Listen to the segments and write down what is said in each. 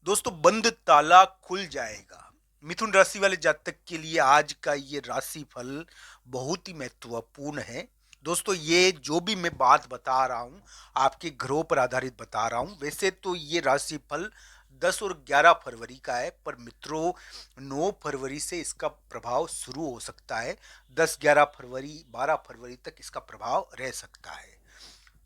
दोस्तों बंद ताला खुल जाएगा। मिथुन राशि वाले जातक के लिए आज का ये राशि फल बहुत ही महत्वपूर्ण है। दोस्तों ये जो भी मैं बात बता रहा हूँ आपके ग्रहों पर आधारित बता रहा हूँ। वैसे तो ये राशि फल 10 और 11 फरवरी का है, पर मित्रों 9 फरवरी से इसका प्रभाव शुरू हो सकता है। 10 11 फरवरी 12 फरवरी तक इसका प्रभाव रह सकता है।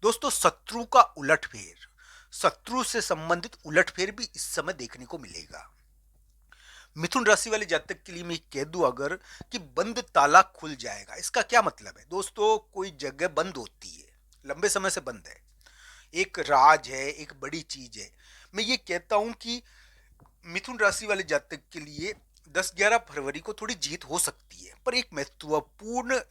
दोस्तों शत्रु का उलटफेर, शत्रु से संबंधित उलटफेर भी इस समय देखने को मिलेगा। मिथुन राशि वाले जातक के लिए मैं कह दूं अगर कि बंद ताला खुल जाएगा, इसका क्या मतलब है? दोस्तों कोई जगह बंद होती है, लंबे समय से बंद है, एक राज है, एक बड़ी चीज है। मैं ये कहता हूं कि मिथुन राशि वाले जातक के लिए 10-11 फरवरी को थोड़ी जीत हो सकती है, पर एक महत्वपूर्ण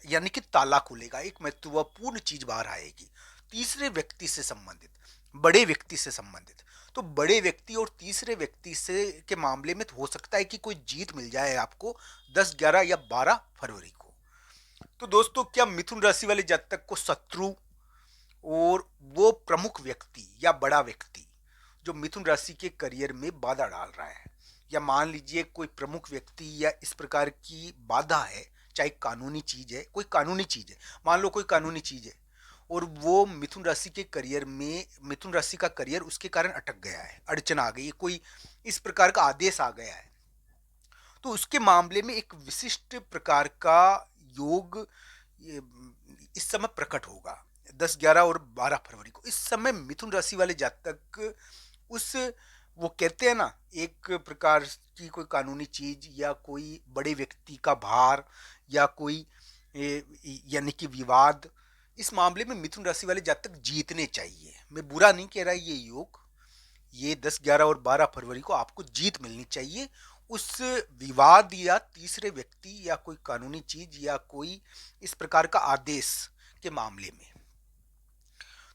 यानी कि ताला खुलेगा, एक महत्वपूर्ण चीज बाहर आएगी, तीसरे व्यक्ति से संबंधित, बड़े व्यक्ति से संबंधित। तो बड़े व्यक्ति और तीसरे व्यक्ति से के मामले में तो हो सकता है कि कोई जीत मिल जाए आपको 10 11 या 12 फरवरी को। तो दोस्तों क्या मिथुन राशि वाले जातक को शत्रु और वो प्रमुख व्यक्ति या बड़ा व्यक्ति जो मिथुन राशि के करियर में बाधा डाल रहा है, या मान लीजिए कोई प्रमुख व्यक्ति या इस प्रकार की बाधा है, चाहे कानूनी चीज है, कोई कानूनी चीज है, मान लो कोई कानूनी चीज है और वो मिथुन राशि के करियर में, मिथुन राशि का करियर उसके कारण अटक गया है, अड़चन आ गई है, कोई इस प्रकार का आदेश आ गया है, तो उसके मामले में एक विशिष्ट प्रकार का योग ये इस समय प्रकट होगा 10 11 और 12 फरवरी को। इस समय मिथुन राशि वाले जातक उस, वो कहते हैं ना, एक प्रकार की कोई कानूनी चीज या कोई बड़े व्यक्ति का भार या कोई यानी कि विवाद, इस मामले में मिथुन राशि वाले जातक जीतने चाहिए। मैं बुरा नहीं कह रहा ये योग, ये 10 11 और 12 फरवरी को आपको जीत मिलनी चाहिए उस विवाद या तीसरे व्यक्ति या कोई कानूनी चीज या कोई इस प्रकार का आदेश के मामले में।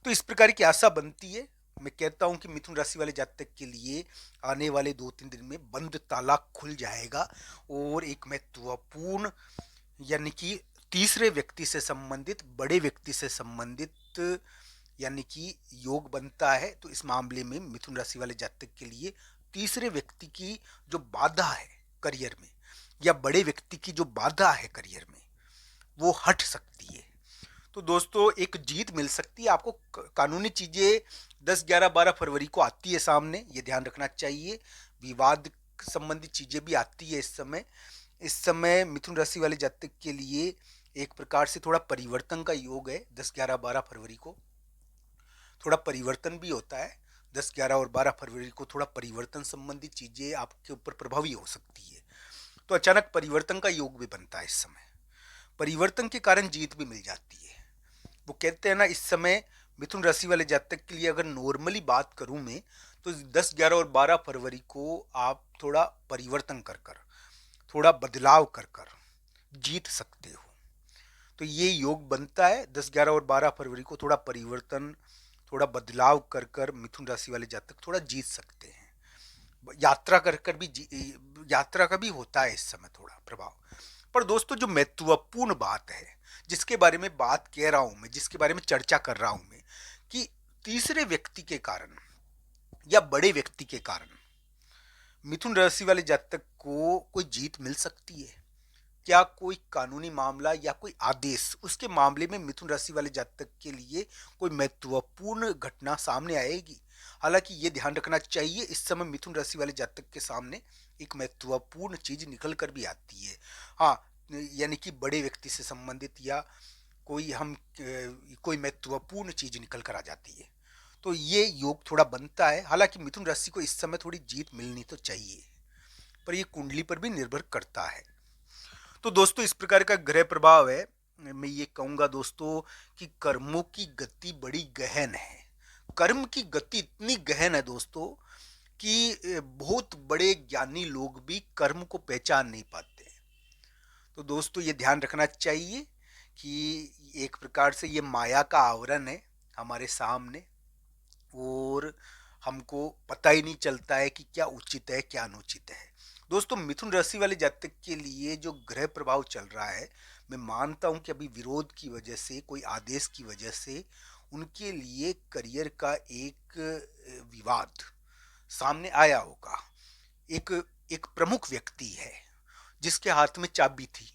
तो इस प्रकार की आशा बनती है। मैं कहता हूं कि मिथुन राशि वाले जातक के लिए आने वाले 2-3 दिन में बंद ताला खुल जाएगा और एक महत्वपूर्ण यानी कि तीसरे व्यक्ति से संबंधित, बड़े व्यक्ति से संबंधित यानी कि योग बनता है। तो इस मामले में मिथुन राशि वाले जातक के लिए तीसरे व्यक्ति की जो बाधा है करियर में, या बड़े व्यक्ति की जो बाधा है करियर में, वो हट सकती है। तो दोस्तों एक जीत मिल सकती है आपको। कानूनी चीजें 10 11 12 फरवरी को आती है सामने, ये ध्यान रखना चाहिए। विवाद संबंधी चीजें भी आती है इस समय। इस समय मिथुन राशि वाले जातक के लिए एक प्रकार से थोड़ा परिवर्तन का योग है। 10 11 12 फरवरी को थोड़ा परिवर्तन भी होता है। 10 11 और 12 फरवरी को थोड़ा परिवर्तन संबंधी चीजें आपके ऊपर प्रभावी हो सकती है। तो अचानक परिवर्तन का योग भी बनता है इस समय, परिवर्तन के कारण जीत भी मिल जाती है। वो कहते हैं ना, इस समय मिथुन राशि वाले जातक के लिए अगर नॉर्मली बात करूं मैं, तो 10 11 और 12 फरवरी को आप थोड़ा परिवर्तन कर कर, थोड़ा बदलाव कर कर जीत सकते हो। तो ये योग बनता है 10 11 और 12 फरवरी को, थोड़ा परिवर्तन, थोड़ा बदलाव कर कर मिथुन राशि वाले जातक थोड़ा जीत सकते हैं। यात्रा कर कर भी यात्रा का भी होता है इस समय थोड़ा प्रभाव। पर दोस्तों जो महत्वपूर्ण बात है, जिसके बारे में बात कह रहा हूं मैं, जिसके बारे में चर्चा कर रहा हूं मैं, कि तीसरे व्यक्ति के कारण या बड़े व्यक्ति के कारण मिथुन राशि वाले जातक को कोई जीत मिल सकती है। क्या कोई कानूनी मामला या कोई आदेश, उसके मामले में मिथुन राशि वाले जातक के लिए कोई महत्वपूर्ण घटना सामने आएगी। हालांकि ये ध्यान रखना चाहिए इस समय मिथुन राशि वाले जातक के सामने एक महत्वपूर्ण चीज निकल कर भी आती है। हाँ, यानी कि बड़े व्यक्ति से संबंधित या कोई कोई महत्वपूर्ण चीज निकल कर आ जाती है। तो ये योग थोड़ा बनता है। हालांकि मिथुन राशि को इस समय थोड़ी जीत मिलनी तो चाहिए, पर ये कुंडली पर भी निर्भर करता है। तो दोस्तों इस प्रकार का ग्रह प्रभाव है। मैं ये कहूंगा दोस्तों कि कर्मों की गति बड़ी गहन है। कर्म की गति इतनी गहन है दोस्तों कि बहुत बड़े ज्ञानी लोग भी कर्म को पहचान नहीं पाते। तो दोस्तों ये ध्यान रखना चाहिए कि एक प्रकार से ये माया का आवरण है हमारे सामने, और हमको पता ही नहीं चलता है कि क्या उचित है क्या अनुचित है। दोस्तों मिथुन राशि वाले जातक के लिए जो ग्रह प्रभाव चल रहा है, मैं मानता हूं कि अभी विरोध की वजह से, कोई आदेश की वजह से उनके लिए करियर का एक विवाद सामने आया होगा। एक एक प्रमुख व्यक्ति है जिसके हाथ में चाबी थी।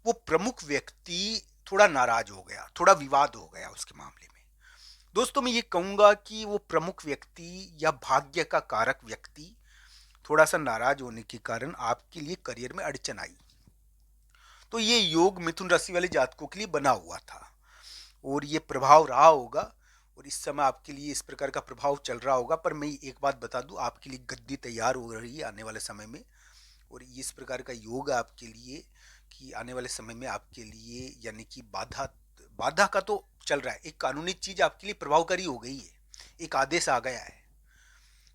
वो प्रमुख व्यक्ति थोड़ा नाराज हो गया, थोड़ा विवाद हो गया उसके मामले में। दोस्तों मैं ये कहूंगा कि वो प्रमुख व्यक्ति या भाग्य का कारक व्यक्ति थोड़ा सा नाराज होने के कारण आपके लिए करियर में अड़चन आई। तो ये योग मिथुन राशि वाले जातकों के लिए बना हुआ था और ये प्रभाव रहा होगा और इस समय आपके लिए इस प्रकार का प्रभाव चल रहा होगा। पर मैं एक बात बता दूं, आपके लिए गद्दी तैयार हो रही है आने वाले समय में। और इस प्रकार का योग है आपके लिए कि आने वाले समय में आपके लिए यानी कि बाधा बाधा का तो चल रहा है, एक कानूनी चीज आपके लिए प्रभावकारी हो गई है, एक आदेश आ गया है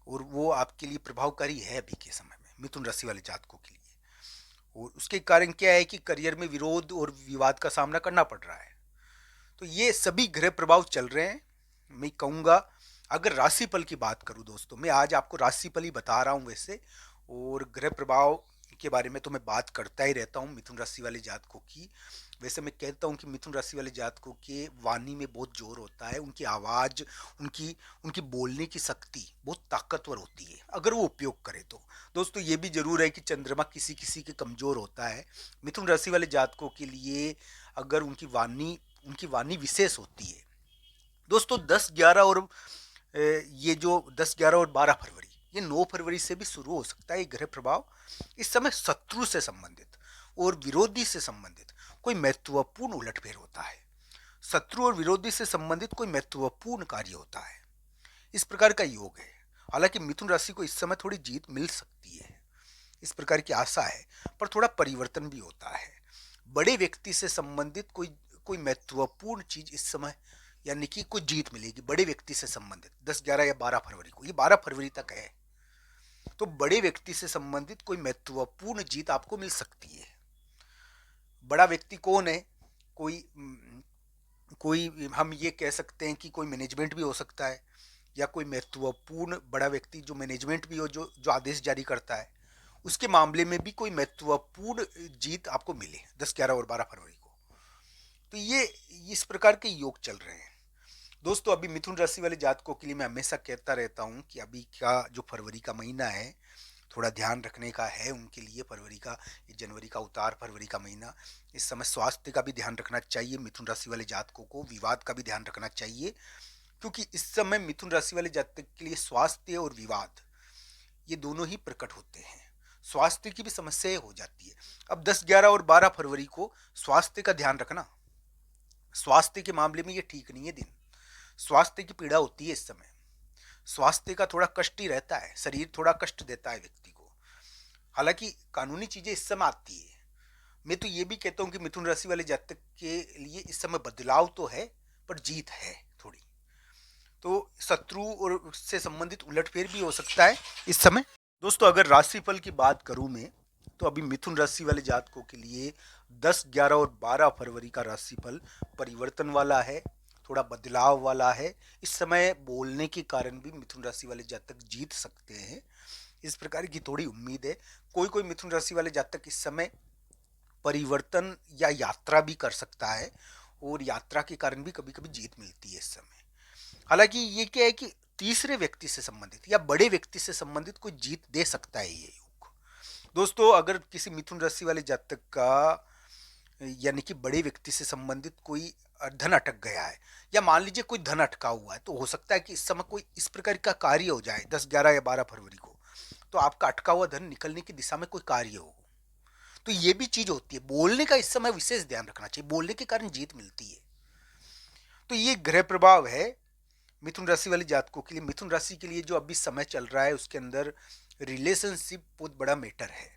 और वो आपके लिए प्रभावकारी है अभी के समय में मिथुन राशि वाले जातकों के लिए। और उसके कारण क्या है कि करियर में विरोध और विवाद का सामना करना पड़ रहा है। तो ये सभी ग्रह प्रभाव चल रहे हैं। मैं कहूँगा अगर राशिफल की बात करूँ दोस्तों, मैं आज आपको राशिफल ही बता रहा हूँ वैसे, और ग्रह प्रभाव के बारे में तो मैं बात करता ही रहता हूँ मिथुन राशि वाले जातकों की। वैसे मैं कहता हूँ कि मिथुन राशि वाले जातकों के वाणी में बहुत जोर होता है, उनकी आवाज़, उनकी उनकी बोलने की शक्ति बहुत ताकतवर होती है अगर वो उपयोग करे तो। दोस्तों ये भी जरूर है कि चंद्रमा किसी किसी के कमज़ोर होता है। मिथुन राशि वाले जातकों के लिए अगर उनकी वाणी विशेष होती है दोस्तों। 10-11 और ये जो 10-11 और 12 फरवरी, ये 9 फरवरी से भी शुरू हो सकता है ये ग्रह प्रभाव। इस समय शत्रु से संबंधित और विरोधी से संबंधित कोई महत्वपूर्ण उलटफेर होता है। शत्रु और विरोधी से संबंधित कोई महत्वपूर्ण कार्य होता है, इस प्रकार का योग है। हालांकि मिथुन राशि को इस समय थोड़ी जीत मिल सकती है, इस प्रकार की आशा है, पर थोड़ा परिवर्तन भी होता है। बड़े व्यक्ति से संबंधित कोई कोई महत्वपूर्ण चीज इस समय यानी कि कोई जीत मिलेगी बड़े व्यक्ति से संबंधित 10-11 या 12 फरवरी को, ये 12 फरवरी तक है। तो बड़े व्यक्ति से संबंधित कोई महत्वपूर्ण जीत आपको मिल सकती है। बड़ा व्यक्ति कौन है? कोई कोई हम ये कह सकते हैं कि कोई मैनेजमेंट भी हो सकता है, या कोई महत्वपूर्ण बड़ा व्यक्ति जो मैनेजमेंट भी हो, जो जो आदेश जारी करता है, उसके मामले में भी कोई महत्वपूर्ण जीत आपको मिले 10-11 और 12 फरवरी को। तो ये इस प्रकार के योग चल रहे हैं दोस्तों। अभी मिथुन राशि वाले जातकों के लिए मैं हमेशा कहता रहता हूँ कि अभी का जो फरवरी का महीना है थोड़ा ध्यान रखने का है उनके लिए। फरवरी का, जनवरी का उतार, फरवरी का महीना, इस समय स्वास्थ्य का भी ध्यान रखना चाहिए मिथुन राशि वाले जातकों को, विवाद का भी ध्यान रखना चाहिए, क्योंकि इस समय मिथुन राशि वाले जातक के लिए स्वास्थ्य और विवाद ये दोनों ही प्रकट होते हैं। स्वास्थ्य की भी समस्याएं हो जाती है। अब 10-11 और 12 फरवरी को स्वास्थ्य का ध्यान रखना, स्वास्थ्य के मामले में ये ठीक नहीं है दिन। स्वास्थ्य की पीड़ा होती है इस समय, स्वास्थ्य का थोड़ा कष्ट ही रहता है, शरीर थोड़ा कष्ट देता है व्यक्ति को। हालांकि कानूनी चीजें इस समय आती है। मैं तो ये भी कहता हूँ कि मिथुन राशि वाले जातक के लिए इस समय बदलाव तो है पर जीत है थोड़ी। तो शत्रु और से संबंधित उलटफेर भी हो सकता है इस समय। दोस्तों अगर राशिफल की बात करूं मैं, तो अभी मिथुन राशि वाले जातकों के लिए 10-11 और 12 फरवरी का राशिफल परिवर्तन वाला है, थोड़ा बदलाव वाला है। इस समय बोलने के कारण भी मिथुन राशि वाले जातक जीत सकते हैं, इस प्रकार की थोड़ी उम्मीद है। कोई कोई मिथुन राशि वाले जातक इस समय परिवर्तन या यात्रा भी कर सकता है और यात्रा के कारण भी कभी कभी जीत मिलती है इस समय। हालांकि ये क्या है कि तीसरे व्यक्ति से संबंधित या बड़े व्यक्ति से संबंधित कोई जीत दे सकता है ये योग। दोस्तों अगर किसी मिथुन राशि वाले जातक का यानी कि बड़े व्यक्ति से संबंधित कोई धन अटक गया है, या मान लीजिए कोई धन अटका हुआ है, तो हो सकता है कि इस समय कोई इस प्रकार का कार्य हो जाए 10-11 या 12 फरवरी को, तो आपका अटका हुआ धन निकलने की दिशा में कोई कार्य हो। तो ये भी चीज होती है, बोलने का इस समय विशेष ध्यान रखना चाहिए, बोलने के कारण जीत मिलती है। तो ये ग्रह प्रभाव है मिथुन राशि वाले जातकों के लिए। मिथुन राशि के लिए जो अभी समय चल रहा है उसके अंदर रिलेशनशिप बहुत बड़ा मैटर है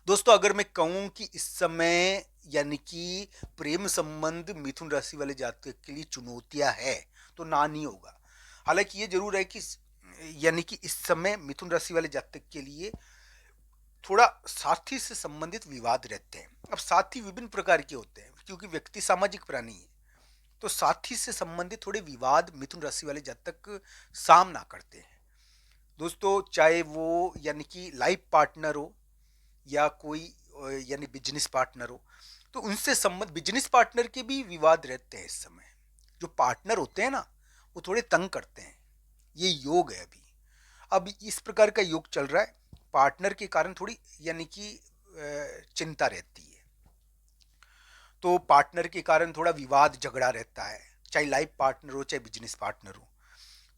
दोस्तों। अगर मैं कहूं कि इस समय यानी कि प्रेम संबंध मिथुन राशि वाले जातक के लिए चुनौतियां है तो ना नहीं होगा। हालांकि ये जरूर है कि यानी कि इस समय मिथुन राशि वाले जातक के लिए थोड़ा साथी से संबंधित विवाद रहते हैं। अब साथी विभिन्न प्रकार के होते हैं क्योंकि व्यक्ति सामाजिक प्राणी है, तो साथी से संबंधित थोड़े विवाद मिथुन राशि वाले जातक सामना करते हैं दोस्तों। चाहे वो यानी कि लाइफ पार्टनर हो या कोई यानी बिजनेस पार्टनर हो, तो उनसे संबंध बिजनेस पार्टनर के भी विवाद रहते हैं इस समय। जो पार्टनर होते हैं ना, वो थोड़े तंग करते हैं, ये योग है अभी। अब इस प्रकार का योग चल रहा है, पार्टनर के कारण थोड़ी यानी कि चिंता रहती है। तो पार्टनर के कारण थोड़ा विवाद झगड़ा रहता है, चाहे लाइफ पार्टनर हो चाहे बिजनेस पार्टनर हो।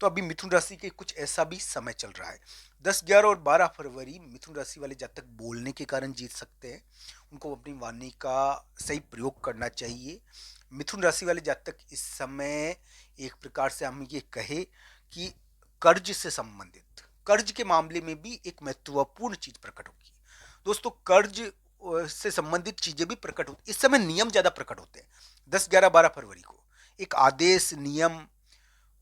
तो अभी मिथुन राशि के कुछ ऐसा भी समय चल रहा है। 10, 11 और 12 फरवरी मिथुन राशि वाले जातक बोलने के कारण जीत सकते हैं। उनको अपनी वाणी का सही प्रयोग करना चाहिए। मिथुन राशि वाले जातक इस समय एक प्रकार से हम ये कहे कि कर्ज से संबंधित, कर्ज के मामले में भी एक महत्वपूर्ण चीज प्रकट होगी। दोस्तों, कर्ज से संबंधित चीजें भी प्रकट होती, इस समय नियम ज्यादा प्रकट होते हैं। 10, 11, 12 फरवरी को एक आदेश, नियम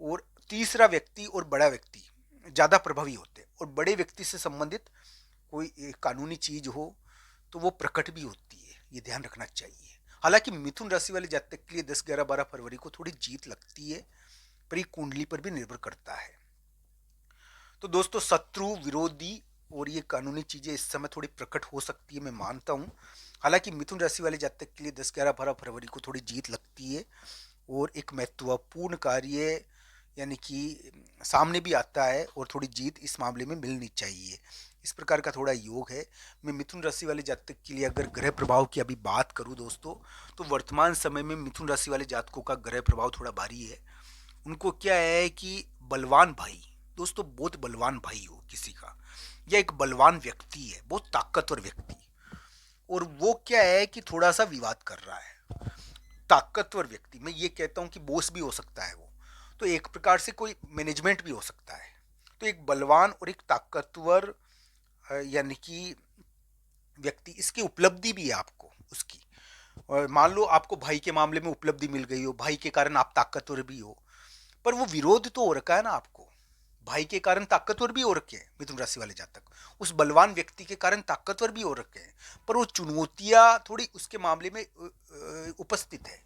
और तीसरा व्यक्ति और बड़ा व्यक्ति ज्यादा प्रभावी होते हैं। और बड़े व्यक्ति से संबंधित कोई कानूनी चीज हो तो वो प्रकट भी होती है, ये ध्यान रखना चाहिए। हालांकि मिथुन राशि वाले जातक के लिए 10, 11, 12 फरवरी को थोड़ी जीत लगती है, पर ये कुंडली पर भी निर्भर करता है। तो दोस्तों, शत्रु, विरोधी और ये कानूनी चीजें इस समय थोड़ी प्रकट हो सकती है, मैं मानता हूँ। हालांकि मिथुन राशि वाले जातक के लिए 10, 11, 12 फरवरी को थोड़ी जीत लगती है और एक महत्वपूर्ण कार्य यानी कि सामने भी आता है और थोड़ी जीत इस मामले में मिलनी चाहिए। इस प्रकार का थोड़ा योग है। मैं मिथुन राशि वाले जातक के लिए अगर ग्रह प्रभाव की अभी बात करूं दोस्तों, तो वर्तमान समय में मिथुन राशि वाले जातकों का ग्रह प्रभाव थोड़ा भारी है। उनको क्या है कि बलवान भाई, दोस्तों बहुत बलवान भाई हो किसी का, या एक बलवान व्यक्ति है, बहुत ताकतवर व्यक्ति, और वो क्या है कि थोड़ा सा विवाद कर रहा है। ताकतवर व्यक्ति, मैं ये कहता हूं कि बॉस भी हो सकता है वो, तो एक प्रकार से कोई मैनेजमेंट भी हो सकता है। तो एक बलवान और एक ताकतवर यानी कि व्यक्ति, इसकी उपलब्धि भी है आपको उसकी। और मान लो आपको भाई के मामले में उपलब्धि मिल गई हो, भाई के कारण आप ताकतवर भी हो, पर वो विरोध तो हो रखा है ना आपको। भाई के कारण ताकतवर भी हो रखे हैं मिथुन राशि वाले जातक, उस बलवान व्यक्ति के कारण ताकतवर भी हो रखे हैं, पर वो चुनौतियां थोड़ी उसके मामले में उपस्थित है।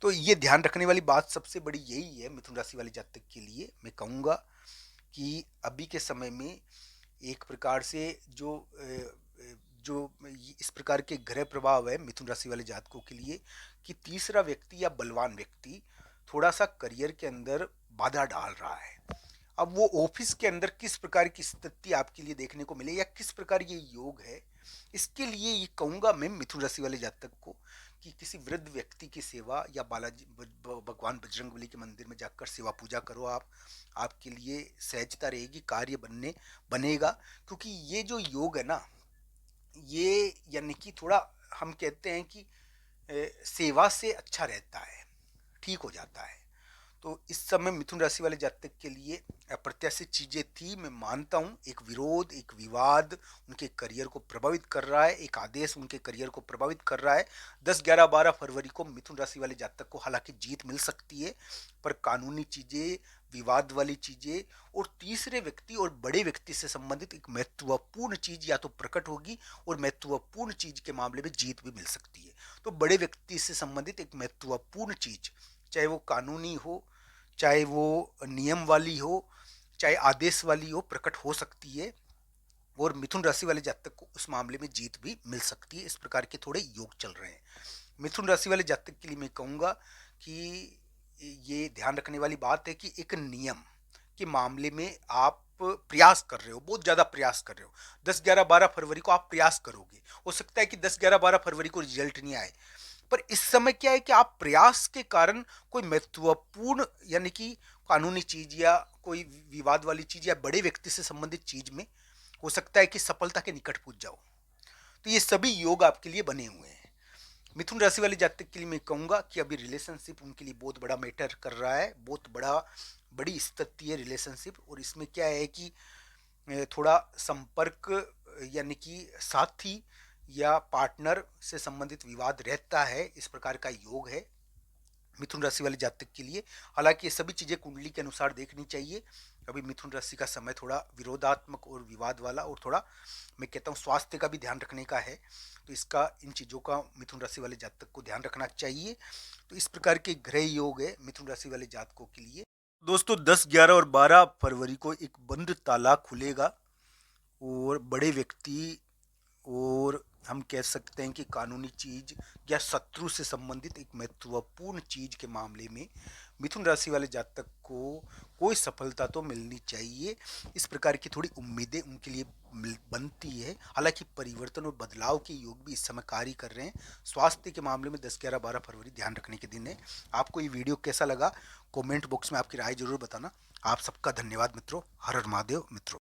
तो ये ध्यान रखने वाली बात सबसे बड़ी यही है मिथुन राशि वाले जातक के लिए। मैं कहूँगा कि अभी के समय में एक प्रकार से जो इस प्रकार के ग्रह प्रभाव है मिथुन राशि वाले जातकों के लिए, कि तीसरा व्यक्ति या बलवान व्यक्ति थोड़ा सा करियर के अंदर बाधा डाल रहा है। अब वो ऑफिस के अंदर किस प्रकार की स्थिति आपके लिए देखने को मिले या किस प्रकार ये योग है, इसके लिए ये कहूंगा मैं मिथुन राशि वाले जातक को कि किसी वृद्ध व्यक्ति की सेवा या बालाजी भगवान बजरंगबली के मंदिर में जाकर सेवा पूजा करो आप। आपके लिए सहजता रहेगी, कार्य बनेगा। क्योंकि ये जो योग है ना, ये यानी कि थोड़ा हम कहते हैं कि सेवा से अच्छा रहता है, ठीक हो जाता है। तो इस समय मिथुन राशि वाले जातक के लिए अप्रत्याशित चीजें थी, मैं मानता हूं। एक विरोध, एक विवाद उनके करियर को प्रभावित कर रहा है, एक आदेश उनके करियर को प्रभावित कर रहा है। 10, 11, 12 फरवरी को मिथुन राशि वाले जातक को हालांकि जीत मिल सकती है, पर कानूनी चीजें, विवाद वाली चीजें और तीसरे व्यक्ति और बड़े व्यक्ति से संबंधित एक महत्वपूर्ण चीज या तो प्रकट होगी, और महत्वपूर्ण चीज के मामले में जीत भी मिल सकती है। तो बड़े व्यक्ति से संबंधित एक महत्वपूर्ण चीज, चाहे वो कानूनी हो, चाहे वो नियम वाली हो, चाहे आदेश वाली हो, प्रकट हो सकती है। और मिथुन राशि वाले जातक को उस मामले में जीत भी मिल सकती है। इस प्रकार के थोड़े योग चल रहे हैं मिथुन राशि वाले जातक के लिए। मैं कहूंगा कि ये ध्यान रखने वाली बात है कि एक नियम के मामले में आप प्रयास कर रहे हो, बहुत ज्यादा प्रयास कर रहे हो। 10, 11, 12 फरवरी को आप प्रयास करोगे, हो सकता है कि 10, 11, 12 फरवरी को रिजल्ट नहीं आए, पर इस समय क्या है कि आप प्रयास के कारण कोई महत्वपूर्ण यानी कि कानूनी चीज या कोई विवाद वाली चीज या बड़े व्यक्ति से संबंधित चीज में हो सकता है कि सफलता के निकट पहुंच जाओ। तो ये सभी योग आपके लिए बने हुए हैं। मिथुन राशि वाले जातक के लिए मैं कहूंगा कि अभी रिलेशनशिप उनके लिए बहुत बड़ा मैटर कर रहा है, बहुत बड़ी स्थिति है रिलेशनशिप। और इसमें क्या है कि थोड़ा संपर्क यानी कि साथी या पार्टनर से संबंधित विवाद रहता है, इस प्रकार का योग है मिथुन राशि वाले जातक के लिए। हालांकि ये सभी चीजें कुंडली के अनुसार देखनी चाहिए। अभी मिथुन राशि का समय थोड़ा विरोधात्मक और विवाद वाला, और थोड़ा मैं कहता हूँ स्वास्थ्य का भी ध्यान रखने का है। तो इसका, इन चीजों का मिथुन राशि वाले जातक को ध्यान रखना चाहिए। तो इस प्रकार के ग्रह योग है मिथुन राशि वाले जातकों के लिए। दोस्तों, 10, 11 और 12 फरवरी को एक बंद ताला खुलेगा, और बड़े व्यक्ति और हम कह सकते हैं कि कानूनी चीज या शत्रु से संबंधित एक महत्वपूर्ण चीज के मामले में मिथुन राशि वाले जातक को कोई सफलता तो मिलनी चाहिए, इस प्रकार की थोड़ी उम्मीदें उनके लिए बनती है। हालांकि परिवर्तन और बदलाव के योग भी इस समय कार्य कर रहे हैं। स्वास्थ्य के मामले में 10 11 12 फरवरी ध्यान रखने के दिन है। आपको ये वीडियो कैसा लगा, कमेंट बॉक्स में आपकी राय जरूर बताना। आप सबका धन्यवाद मित्रों। हर हर महादेव मित्रों।